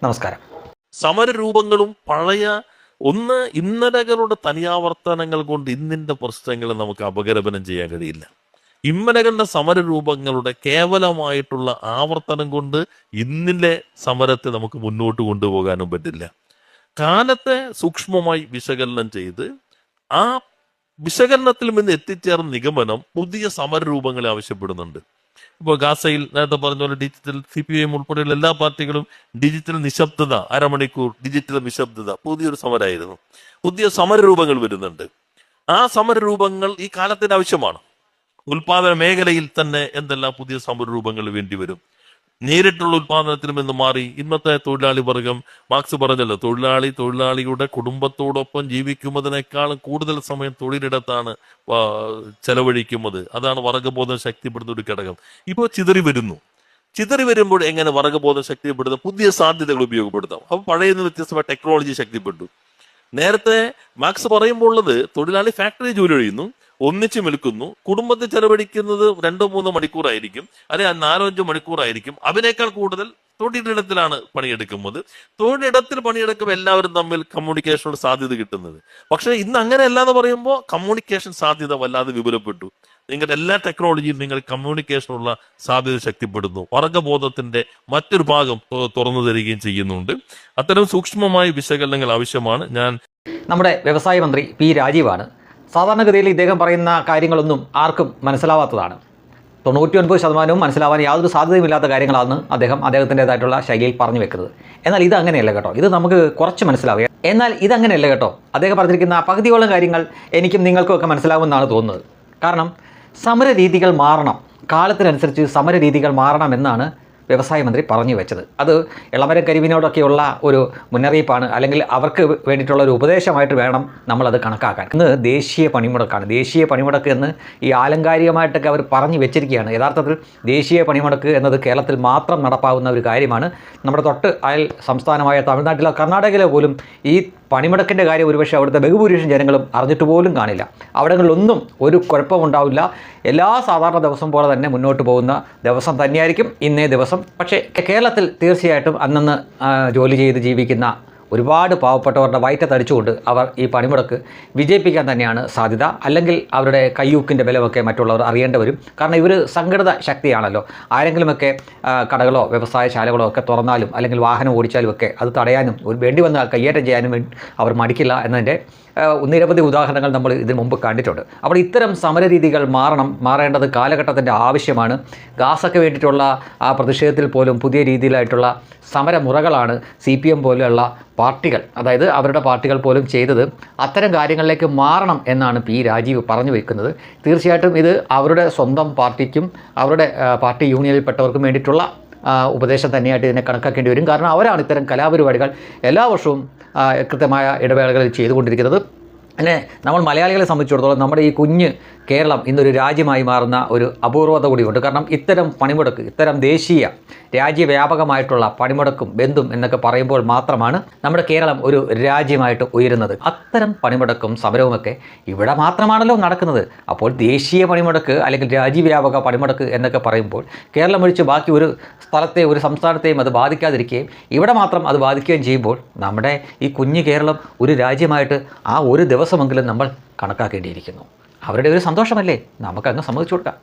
നമസ്കാരം. സമരരൂപങ്ങളും പഴയ ഇന്നലകളുടെ തനിയാവർത്തനങ്ങൾ കൊണ്ട് ഇന്നിന്റെ പ്രശ്നങ്ങൾ നമുക്ക് അപകരപനം ചെയ്യാൻ കഴിയില്ല. ഇന്നലകളുടെ സമരരൂപങ്ങളുടെ കേവലമായിട്ടുള്ള ആവർത്തനം കൊണ്ട് ഇന്നിലെ സമരത്തെ നമുക്ക് മുന്നോട്ട് കൊണ്ടുപോകാനും പറ്റില്ല. കാലത്തെ സൂക്ഷ്മമായി വിശകലനം ചെയ്ത് ആ വിശകലനത്തിൽ നിന്ന് എത്തിച്ചേർന്ന നിഗമനം പുതിയ സമരരൂപങ്ങളെ ആവശ്യപ്പെടുന്നുണ്ട്. ഇപ്പോൾ ഗാസയിൽ നേരത്തെ പറഞ്ഞ പോലെ ഡിജിറ്റൽ CPIM ഉൾപ്പെടെയുള്ള എല്ലാ പാർട്ടികളും ഡിജിറ്റൽ നിശബ്ദത, അരമണിക്കൂർ ഡിജിറ്റൽ നിശബ്ദത പുതിയൊരു സമരമായിരുന്നു. പുതിയ സമരരൂപങ്ങൾ വരുന്നുണ്ട്. ആ സമരരൂപങ്ങൾ ഈ കാലത്തിന് ആവശ്യമാണ്. ഉൽപാദന മേഖലയിൽ തന്നെ എന്തെല്ലാം പുതിയ സമരരൂപങ്ങൾ വേണ്ടി വരും. നേരിട്ടുള്ള ഉൽപാദനത്തിൽ നിന്ന് മാറി ഇന്നത്തെ തൊഴിലാളി വർഗം, മാർക്സ് പറഞ്ഞല്ലോ, തൊഴിലാളിയുടെ കുടുംബത്തോടൊപ്പം ജീവിക്കുന്നതിനേക്കാളും കൂടുതൽ സമയം തൊഴിലിടത്താണ് ചെലവഴിക്കുന്നത്. അതാണ് വർഗബോധം ശക്തിപ്പെടുന്ന ഒരു ഘടകം. ഇപ്പോൾ ചിതറി വരുമ്പോൾ എങ്ങനെ വർഗബോധം ശക്തിപ്പെടുത്താം? പുതിയ സാധ്യതകൾ ഉപയോഗപ്പെടുത്താം. അപ്പൊ പഴയതിന് വ്യത്യസ്തമായ ടെക്നോളജി ശക്തിപ്പെട്ടു. നേരത്തെ മാർക്സ് പറയുമ്പോൾ ഉള്ളത്, തൊഴിലാളി ഫാക്ടറി ജോലി കഴിയുന്നു, ഒന്നിച്ച് നിൽക്കുന്നു, കുടുംബത്തിൽ ചെലവഴിക്കുന്നത് 2-3 മണിക്കൂറായിരിക്കും, അല്ലെങ്കിൽ 4-5 മണിക്കൂറായിരിക്കും. അതിനേക്കാൾ കൂടുതൽ തൊഴിലിടത്തിലാണ് പണിയെടുക്കുന്നത്. തൊഴിലിടത്തിൽ പണിയെടുക്കുമ്പോൾ എല്ലാവരും തമ്മിൽ കമ്മ്യൂണിക്കേഷനുള്ള സാധ്യത കിട്ടുന്നത്. പക്ഷെ ഇന്ന് അങ്ങനെയല്ല എന്ന് പറയുമ്പോൾ കമ്മ്യൂണിക്കേഷൻ സാധ്യത വല്ലാതെ വിപുലപ്പെട്ടു. നിങ്ങളുടെ എല്ലാ ടെക്നോളജിയും നിങ്ങൾ കമ്മ്യൂണിക്കേഷനുള്ള സാധ്യത ശക്തിപ്പെടുന്നു. വർഗബോധത്തിന്റെ മറ്റൊരു ഭാഗം തുറന്നു തരികയും ചെയ്യുന്നുണ്ട്. അത്തരം സൂക്ഷ്മമായ വിശകലനങ്ങൾ ആവശ്യമാണ്. നമ്മുടെ വ്യവസായ മന്ത്രി പി രാജീവാണ്. സാധാരണഗതിയിൽ ഇദ്ദേഹം പറയുന്ന കാര്യങ്ങളൊന്നും ആർക്കും മനസ്സിലാവാത്തതാണ്. 99% മനസ്സിലാവാൻ യാതൊരു സാധ്യതയുമില്ലാത്ത കാര്യങ്ങളാണ് അദ്ദേഹത്തിൻ്റെതായിട്ടുള്ള ശൈലിയിൽ പറഞ്ഞു വെക്കുന്നത്. എന്നാൽ ഇത് അങ്ങനെയല്ല കേട്ടോ. ഇത് നമുക്ക് കുറച്ച് മനസ്സിലാവുക. എന്നാൽ ഇതങ്ങനെയല്ല കേട്ടോ. അദ്ദേഹം പറഞ്ഞിരിക്കുന്ന പകുതിയോളം കാര്യങ്ങൾ എനിക്കും നിങ്ങൾക്കും ഒക്കെ മനസ്സിലാവുമെന്നാണ് തോന്നുന്നത്. കാരണം സമരരീതികൾ മാറണം, കാലത്തിനനുസരിച്ച് സമരരീതികൾ മാറണം എന്നാണ് വ്യവസായ മന്ത്രി പറഞ്ഞു വെച്ചത്. അത് ഇളമരം കരിവിനോടൊക്കെയുള്ള ഒരു മുന്നറിയിപ്പാണ്, അല്ലെങ്കിൽ അവർക്ക് വേണ്ടിയിട്ടുള്ള ഒരു ഉപദേശമായിട്ട് വേണം നമ്മളത് കണക്കാക്കാൻ. ഇന്ന് ദേശീയ പണിമുടക്കാണ്. ദേശീയ പണിമുടക്ക് എന്ന് ഈ ആലങ്കാരികമായിട്ടൊക്കെ അവർ പറഞ്ഞു വെച്ചിരിക്കുകയാണ്. യഥാർത്ഥത്തിൽ ദേശീയ പണിമുടക്ക് എന്നത് കേരളത്തിൽ മാത്രം നടപ്പാവുന്ന ഒരു കാര്യമാണ്. നമ്മുടെ തൊട്ട് അയൽ സംസ്ഥാനമായ തമിഴ്നാട്ടിലോ കർണാടകയിലോ പോലും ഈ പണിമുടക്കിൻ്റെ കാര്യം ഒരുപക്ഷെ അവിടുത്തെ ബഹുഭൂരിപക്ഷം ജനങ്ങളും അറിഞ്ഞിട്ട് പോലും കാണില്ല. അവിടങ്ങളിലൊന്നും ഒരു കുഴപ്പമുണ്ടാവില്ല. എല്ലാ സാധാരണ ദിവസം പോലെ തന്നെ മുന്നോട്ട് പോകുന്ന ദിവസം തന്നെയായിരിക്കും ഇന്നേ ദിവസം. പക്ഷേ കേരളത്തിൽ തീർച്ചയായിട്ടും അന്നന്ന് ജോലി ചെയ്ത് ജീവിക്കുന്ന ഒരുപാട് പാവപ്പെട്ടവരുടെ വയറ്റത്തടിച്ചുകൊണ്ട് അവർ ഈ പണിമുടക്ക് വിജയിപ്പിക്കാൻ തന്നെയാണ് സാധ്യത. അല്ലെങ്കിൽ അവരുടെ കയ്യൂക്കിൻ്റെ ബലമൊക്കെ മറ്റുള്ളവർ അറിയേണ്ടി വരും. കാരണം ഇവർ സംഘടിത ശക്തിയാണല്ലോ. ആരെങ്കിലുമൊക്കെ കടകളോ വ്യവസായശാലകളോ ഒക്കെ തുറന്നാലും അല്ലെങ്കിൽ വാഹനം ഓടിച്ചാലും ഒക്കെ അത് തടയാനും വേണ്ടി വന്നാൽ കയ്യേറ്റം ചെയ്യാനും അവർ മടിക്കില്ല എന്നതിൻ്റെ നിരവധി ഉദാഹരണങ്ങൾ നമ്മൾ ഇതിനു മുമ്പ് കണ്ടിട്ടുണ്ട്. അപ്പോൾ ഇത്തരം സമരരീതികൾ മാറേണ്ടത് കാലഘട്ടത്തിൻ്റെ ആവശ്യമാണ്. ഗാസയ്ക്ക് വേണ്ടിയിട്ടുള്ള ആ പ്രതിഷേധത്തിൽ പോലും പുതിയ രീതിയിലായിട്ടുള്ള സമരമുറകളാണ് CPM പോലെയുള്ള പാർട്ടികൾ, അതായത് അവരുടെ പാർട്ടികൾ പോലും ചെയ്തത്. അത്തരം കാര്യങ്ങളിലേക്ക് മാറണം എന്നാണ് പി രാജീവ് പറഞ്ഞു വയ്ക്കുന്നത്. തീർച്ചയായിട്ടും ഇത് അവരുടെ സ്വന്തം പാർട്ടിക്കും അവരുടെ പാർട്ടി യൂണിയനിൽപ്പെട്ടവർക്കും വേണ്ടിയിട്ടുള്ള ഉപദേശം തന്നെയായിട്ട് ഇതിനെ കണക്കാക്കേണ്ടി വരും. കാരണം അവരാണ് ഇത്തരം കലാപരിപാടികൾ എല്ലാ വർഷവും കൃത്യമായ ഇടവേളകളിൽ ചെയ്തുകൊണ്ടിരിക്കുന്നത്. പിന്നെ നമ്മൾ മലയാളികളെ സംബന്ധിച്ചിടത്തോളം നമ്മുടെ ഈ കുഞ്ഞ് കേരളം ഇന്നൊരു രാജ്യമായി മാറുന്ന ഒരു അപൂർവത കൂടിയുണ്ട്. കാരണം ഇത്തരം പണിമുടക്ക്, ഇത്തരം ദേശീയ രാജ്യവ്യാപകമായിട്ടുള്ള പണിമുടക്കും ബന്ധും എന്നൊക്കെ പറയുമ്പോൾ മാത്രമാണ് നമ്മുടെ കേരളം ഒരു രാജ്യമായിട്ട് ഉയരുന്നത്. അത്തരം പണിമുടക്കും സമരവുമൊക്കെ ഇവിടെ മാത്രമാണല്ലോ നടക്കുന്നത്. അപ്പോൾ ദേശീയ പണിമുടക്ക് അല്ലെങ്കിൽ രാജ്യവ്യാപക പണിമുടക്ക് എന്നൊക്കെ പറയുമ്പോൾ കേരളം ഒഴിച്ച് ബാക്കി ഒരു സ്ഥലത്തെ ഒരു സംസ്ഥാനത്തെയും അത് ബാധിക്കാതിരിക്കുകയും ഇവിടെ മാത്രം അത് ബാധിക്കുകയും ചെയ്യുമ്പോൾ നമ്മുടെ ഈ കുഞ്ഞ് കേരളം ഒരു രാജ്യമായിട്ട് ആ ഒരു ദിവസമെങ്കിലും നമ്മൾ കണക്കാക്കേണ്ടിയിരിക്കുന്നു. അവരുടെ ഒരു സന്തോഷമല്ലേ, നമുക്കങ്ങ് സമ്മതിച്ചു കൊടുക്കാം.